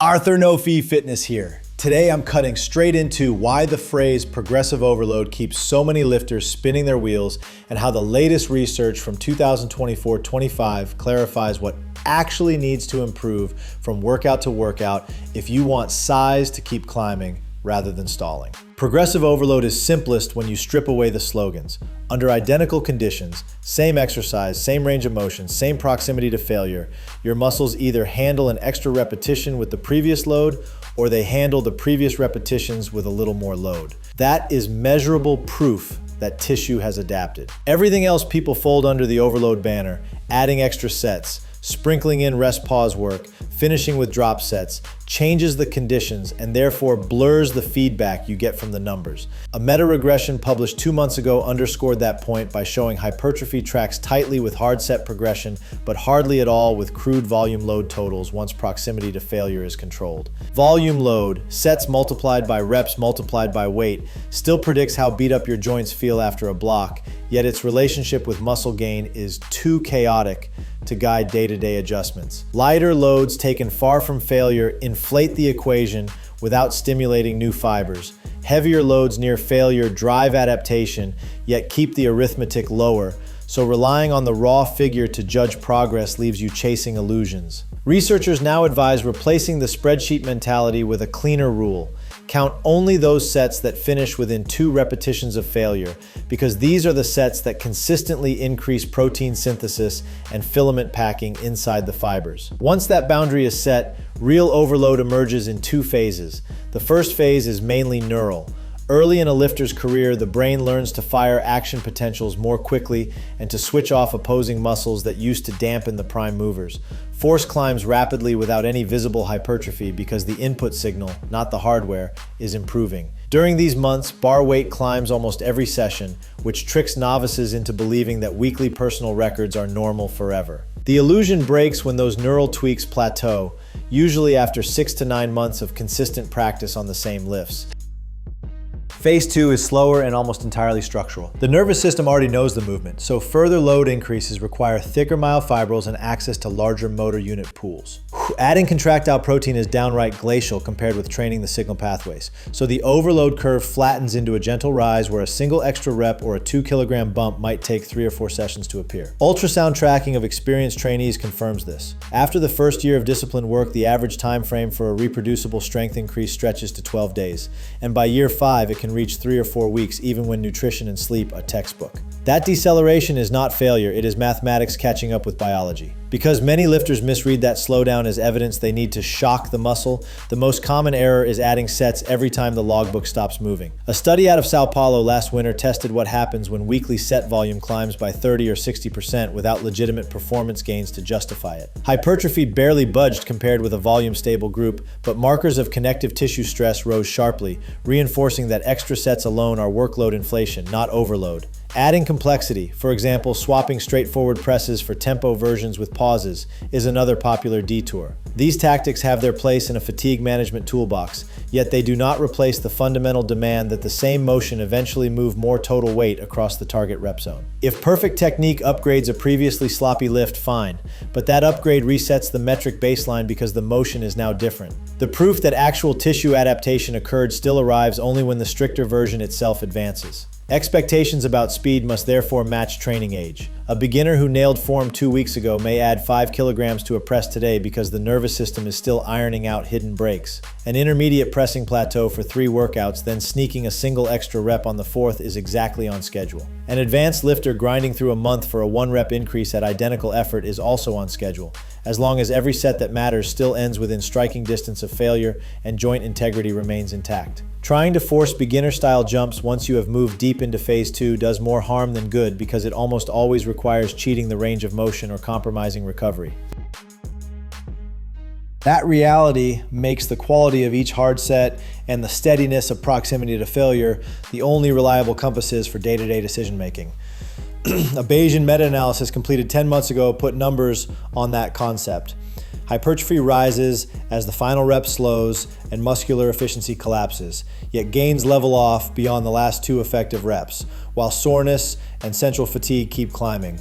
Arthur No Fee Fitness here. Today I'm cutting straight into why the phrase progressive overload keeps so many lifters spinning their wheels and how the latest research from 2024-25 clarifies what actually needs to improve from workout to workout if you want size to keep climbing rather than stalling. Progressive overload is simplest when you strip away the slogans. Under identical conditions, same exercise, same range of motion, same proximity to failure, your muscles either handle an extra repetition with the previous load or they handle the previous repetitions with a little more load. That is measurable proof that tissue has adapted. Everything else people fold under the overload banner, adding extra sets, sprinkling in rest pause work, finishing with drop sets, changes the conditions and therefore blurs the feedback you get from the numbers. A meta-regression published 2 months ago underscored that point by showing hypertrophy tracks tightly with hard set progression, but hardly at all with crude volume load totals once proximity to failure is controlled. Volume load, sets multiplied by reps multiplied by weight, still predicts how beat up your joints feel after a block, yet its relationship with muscle gain is too chaotic to guide day-to-day adjustments. Lighter loads taken far from failure inflate the equation without stimulating new fibers. Heavier loads near failure drive adaptation, yet keep the arithmetic lower, so relying on the raw figure to judge progress leaves you chasing illusions. Researchers now advise replacing the spreadsheet mentality with a cleaner rule. Count only those sets that finish within 2 repetitions of failure, because these are the sets that consistently increase protein synthesis and filament packing inside the fibers. Once that boundary is set, real overload emerges in 2 phases. The first phase is mainly neural. Early in a lifter's career, the brain learns to fire action potentials more quickly and to switch off opposing muscles that used to dampen the prime movers. Force climbs rapidly without any visible hypertrophy because the input signal, not the hardware, is improving. During these months, bar weight climbs almost every session, which tricks novices into believing that weekly personal records are normal forever. The illusion breaks when those neural tweaks plateau, usually after 6 to 9 months of consistent practice on the same lifts. Phase 2 is slower and almost entirely structural. The nervous system already knows the movement, so further load increases require thicker myofibrils and access to larger motor unit pools. Adding contractile protein is downright glacial compared with training the signal pathways, so the overload curve flattens into a gentle rise where a single extra rep or a 2-kilogram bump might take 3 or 4 sessions to appear. Ultrasound tracking of experienced trainees confirms this. After the first year of disciplined work, the average time frame for a reproducible strength increase stretches to 12 days, and by year 5 it can reach 3 or 4 weeks even when nutrition and sleep are textbook. That deceleration is not failure, it is mathematics catching up with biology. Because many lifters misread that slowdown as evidence they need to shock the muscle, the most common error is adding sets every time the logbook stops moving. A study out of Sao Paulo last winter tested what happens when weekly set volume climbs by 30 or 60% without legitimate performance gains to justify it. Hypertrophy barely budged compared with a volume-stable group, but markers of connective tissue stress rose sharply, reinforcing that extra sets alone are workload inflation, not overload. Adding complexity, for example, swapping straightforward presses for tempo versions with pauses, is another popular detour. These tactics have their place in a fatigue management toolbox, yet they do not replace the fundamental demand that the same motion eventually move more total weight across the target rep zone. If perfect technique upgrades a previously sloppy lift, fine, but that upgrade resets the metric baseline because the motion is now different. The proof that actual tissue adaptation occurred still arrives only when the stricter version itself advances. Expectations about speed must therefore match training age. A beginner who nailed form 2 weeks ago may add 5 kilograms to a press today because the nervous system is still ironing out hidden breaks. An intermediate pressing plateau for 3 workouts, then sneaking a single extra rep on the 4th is exactly on schedule. An advanced lifter grinding through a month for a 1 rep increase at identical effort is also on schedule, as long as every set that matters still ends within striking distance of failure and joint integrity remains intact. Trying to force beginner-style jumps once you have moved deep into phase 2 does more harm than good because it almost always requires cheating the range of motion or compromising recovery. That reality makes the quality of each hard set and the steadiness of proximity to failure the only reliable compasses for day-to-day decision-making. A Bayesian meta-analysis completed 10 months ago put numbers on that concept. Hypertrophy rises as the final rep slows and muscular efficiency collapses, yet gains level off beyond the last 2 effective reps, while soreness and central fatigue keep climbing.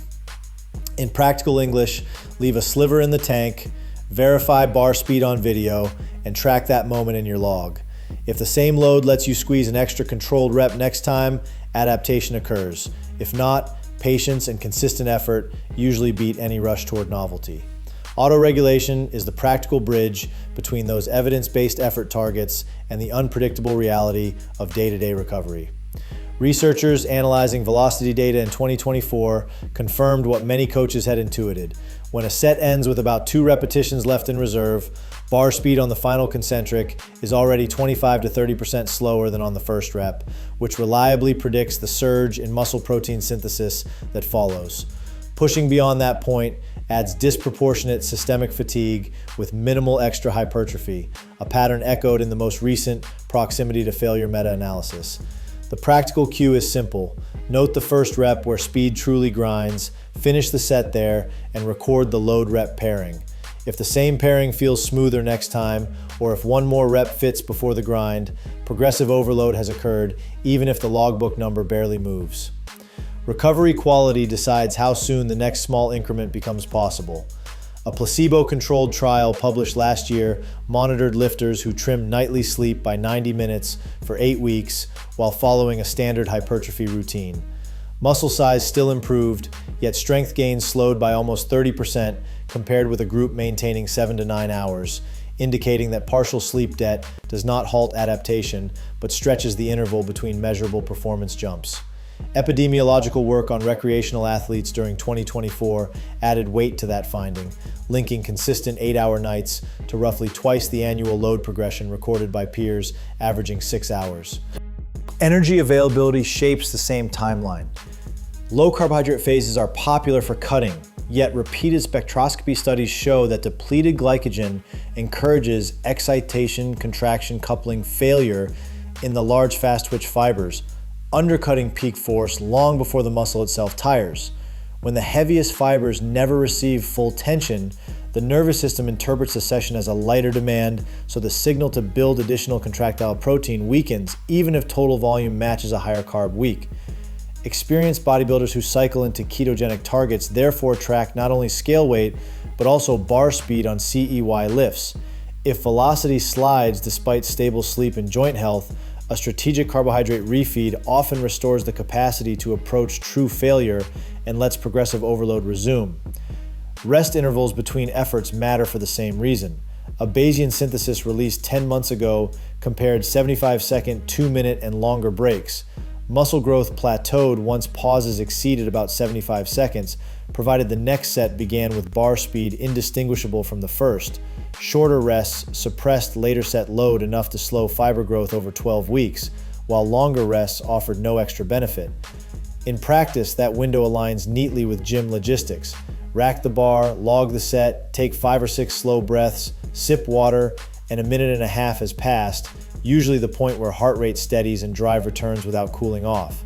In practical English, leave a sliver in the tank, verify bar speed on video, and track that moment in your log. If the same load lets you squeeze an extra controlled rep next time, adaptation occurs. If not, patience and consistent effort usually beat any rush toward novelty. Autoregulation is the practical bridge between those evidence-based effort targets and the unpredictable reality of day-to-day recovery. Researchers analyzing velocity data in 2024 confirmed what many coaches had intuited. When a set ends with about 2 repetitions left in reserve, bar speed on the final concentric is already 25 to 30% slower than on the first rep, which reliably predicts the surge in muscle protein synthesis that follows. Pushing beyond that point adds disproportionate systemic fatigue with minimal extra hypertrophy, a pattern echoed in the most recent proximity to failure meta-analysis. The practical cue is simple. Note the first rep where speed truly grinds, finish the set there, and record the load rep pairing. If the same pairing feels smoother next time, or if one more rep fits before the grind, progressive overload has occurred, even if the logbook number barely moves. Recovery quality decides how soon the next small increment becomes possible. A placebo-controlled trial published last year monitored lifters who trimmed nightly sleep by 90 minutes for 8 weeks while following a standard hypertrophy routine. Muscle size still improved, yet strength gains slowed by almost 30% compared with a group maintaining 7 to 9 hours, indicating that partial sleep debt does not halt adaptation, but stretches the interval between measurable performance jumps. Epidemiological work on recreational athletes during 2024 added weight to that finding, linking consistent 8-hour nights to roughly twice the annual load progression recorded by peers averaging 6 hours. Energy availability shapes the same timeline. Low carbohydrate phases are popular for cutting, yet repeated spectroscopy studies show that depleted glycogen encourages excitation, contraction, coupling failure in the large fast twitch fibers, undercutting peak force long before the muscle itself tires. When the heaviest fibers never receive full tension, the nervous system interprets the session as a lighter demand, so the signal to build additional contractile protein weakens even if total volume matches a higher carb week. Experienced bodybuilders who cycle into ketogenic targets therefore track not only scale weight, but also bar speed on CEY lifts. If velocity slides despite stable sleep and joint health, a strategic carbohydrate refeed often restores the capacity to approach true failure and lets progressive overload resume. Rest intervals between efforts matter for the same reason. A Bayesian synthesis released 10 months ago compared 75-second, 2-minute, and longer breaks. Muscle growth plateaued once pauses exceeded about 75 seconds, provided the next set began with bar speed indistinguishable from the first. Shorter rests suppressed later set load enough to slow fiber growth over 12 weeks, while longer rests offered no extra benefit. In practice, that window aligns neatly with gym logistics. Rack the bar, log the set, take 5 or 6 slow breaths, sip water, and a minute and a half has passed, usually the point where heart rate steadies and drive returns without cooling off.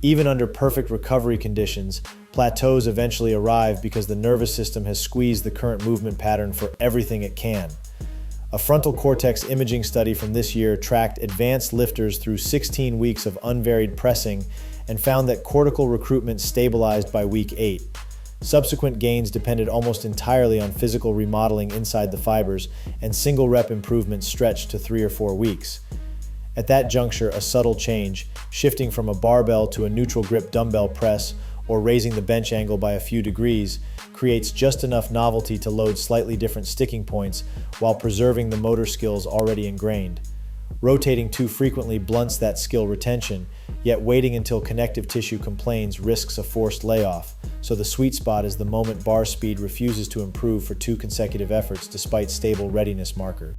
Even under perfect recovery conditions, plateaus eventually arrive because the nervous system has squeezed the current movement pattern for everything it can. A frontal cortex imaging study from this year tracked advanced lifters through 16 weeks of unvaried pressing and found that cortical recruitment stabilized by week 8. Subsequent gains depended almost entirely on physical remodeling inside the fibers, and single rep improvements stretched to 3 or 4 weeks. At that juncture, a subtle change, shifting from a barbell to a neutral grip dumbbell press or raising the bench angle by a few degrees, creates just enough novelty to load slightly different sticking points while preserving the motor skills already ingrained. Rotating too frequently blunts that skill retention, yet waiting until connective tissue complains risks a forced layoff, so the sweet spot is the moment bar speed refuses to improve for 2 consecutive efforts despite stable readiness markers.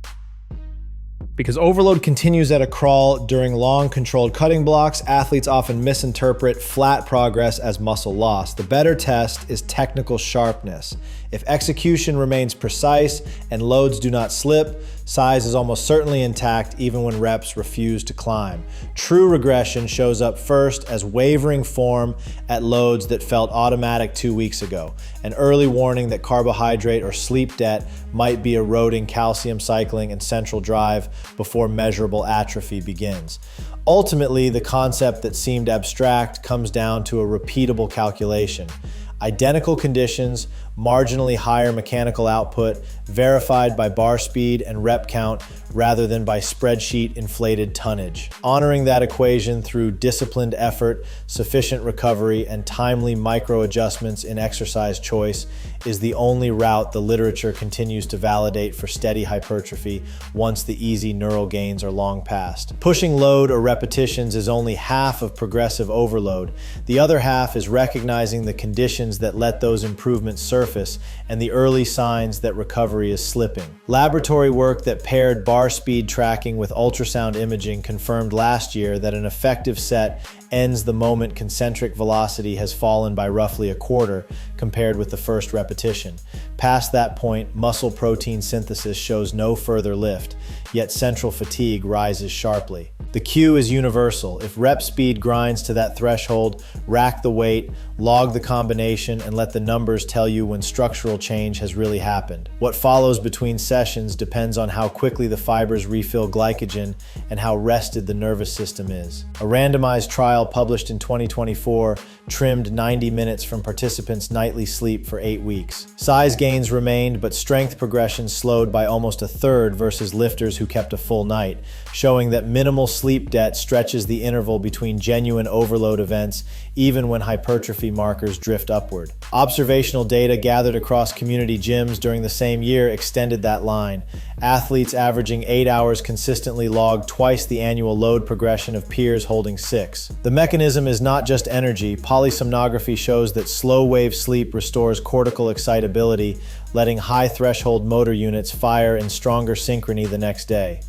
Because overload continues at a crawl during long controlled cutting blocks, athletes often misinterpret flat progress as muscle loss. The better test is technical sharpness. If execution remains precise and loads do not slip, size is almost certainly intact even when reps refuse to climb. True regression shows up first as wavering form at loads that felt automatic 2 weeks ago, an early warning that carbohydrate or sleep debt might be eroding calcium cycling and central drive before measurable atrophy begins. Ultimately, the concept that seemed abstract comes down to a repeatable calculation. Identical conditions, marginally higher mechanical output, verified by bar speed and rep count rather than by spreadsheet inflated tonnage. Honoring that equation through disciplined effort, sufficient recovery, and timely micro adjustments in exercise choice is the only route the literature continues to validate for steady hypertrophy once the easy neural gains are long past. Pushing load or repetitions is only half of progressive overload. The other half is recognizing the conditions that let those improvements surface and the early signs that recovery is slipping. Laboratory work that paired bar speed tracking with ultrasound imaging confirmed last year that an effective set ends the moment concentric velocity has fallen by roughly a quarter compared with the first repetition. Past that point, muscle protein synthesis shows no further lift, yet central fatigue rises sharply. The cue is universal. If rep speed grinds to that threshold, rack the weight, log the combination, and let the numbers tell you when structural change has really happened. What follows between sessions depends on how quickly the fibers refill glycogen and how rested the nervous system is. A randomized trial published in 2024 trimmed 90 minutes from participants' nightly sleep for 8 weeks. Size gains remained, but strength progression slowed by almost a third versus lifters who kept a full night, showing that minimal sleep debt stretches the interval between genuine overload events even when hypertrophy markers drift upward. Observational data gathered across community gyms during the same year extended that line. Athletes averaging 8 hours consistently logged twice the annual load progression of peers holding 6. The mechanism is not just energy. Polysomnography shows that slow-wave sleep restores cortical excitability, letting high-threshold motor units fire in stronger synchrony the next day.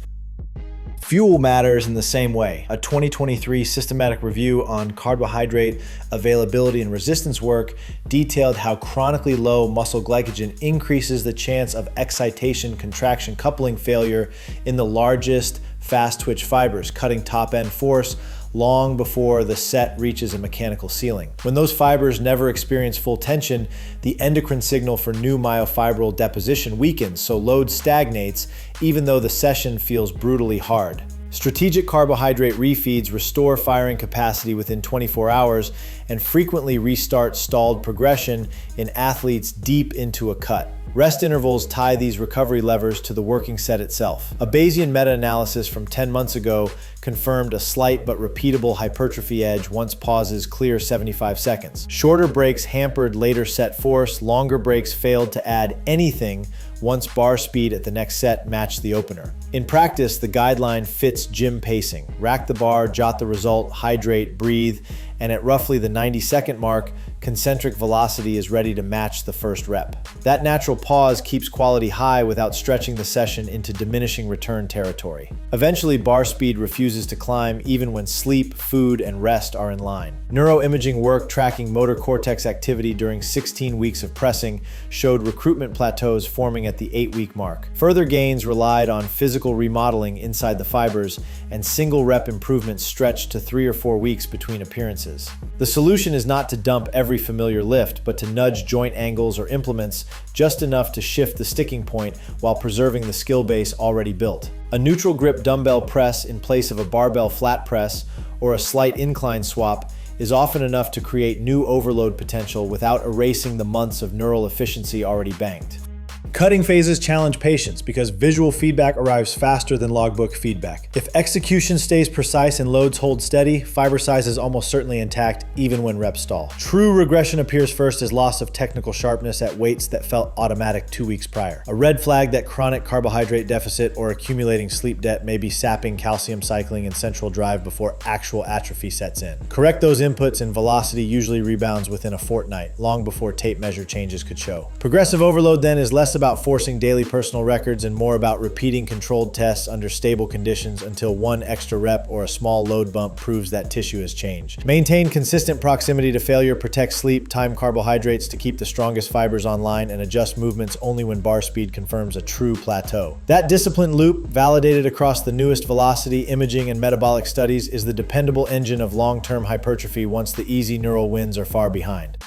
Fuel matters in the same way. A 2023 systematic review on carbohydrate availability and resistance work detailed how chronically low muscle glycogen increases the chance of excitation-contraction coupling failure in the largest fast-twitch fibers, cutting top-end force long before the set reaches a mechanical ceiling. When those fibers never experience full tension, the endocrine signal for new myofibril deposition weakens, so load stagnates even though the session feels brutally hard. Strategic carbohydrate refeeds restore firing capacity within 24 hours and frequently restart stalled progression in athletes deep into a cut. Rest intervals tie these recovery levers to the working set itself. A Bayesian meta-analysis from 10 months ago confirmed a slight but repeatable hypertrophy edge once pauses clear 75 seconds. Shorter breaks hampered later set force, longer breaks failed to add anything once bar speed at the next set matched the opener. In practice, the guideline fits gym pacing. Rack the bar, jot the result, hydrate, breathe, and at roughly the 90-second mark, concentric velocity is ready to match the first rep. That natural pause keeps quality high without stretching the session into diminishing return territory. Eventually, bar speed refuses to climb even when sleep, food, and rest are in line. Neuroimaging work tracking motor cortex activity during 16 weeks of pressing showed recruitment plateaus forming at the 8-week mark. Further gains relied on physical remodeling inside the fibers, and single rep improvements stretched to 3 or 4 weeks between appearances. The solution is not to dump every familiar lift, but to nudge joint angles or implements just enough to shift the sticking point while preserving the skill base already built. A neutral grip dumbbell press in place of a barbell flat press or a slight incline swap is often enough to create new overload potential without erasing the months of neural efficiency already banked. Cutting phases challenge patience because visual feedback arrives faster than logbook feedback. If execution stays precise and loads hold steady, fiber size is almost certainly intact even when reps stall. True regression appears first as loss of technical sharpness at weights that felt automatic 2 weeks prior. A red flag that chronic carbohydrate deficit or accumulating sleep debt may be sapping calcium cycling and central drive before actual atrophy sets in. Correct those inputs and velocity usually rebounds within a fortnight, long before tape measure changes could show. Progressive overload then is less about forcing daily personal records and more about repeating controlled tests under stable conditions until one extra rep or a small load bump proves that tissue has changed. Maintain consistent proximity to failure, protect sleep, time carbohydrates to keep the strongest fibers online, and adjust movements only when bar speed confirms a true plateau. That disciplined loop, validated across the newest velocity, imaging, and metabolic studies, is the dependable engine of long-term hypertrophy once the easy neural wins are far behind.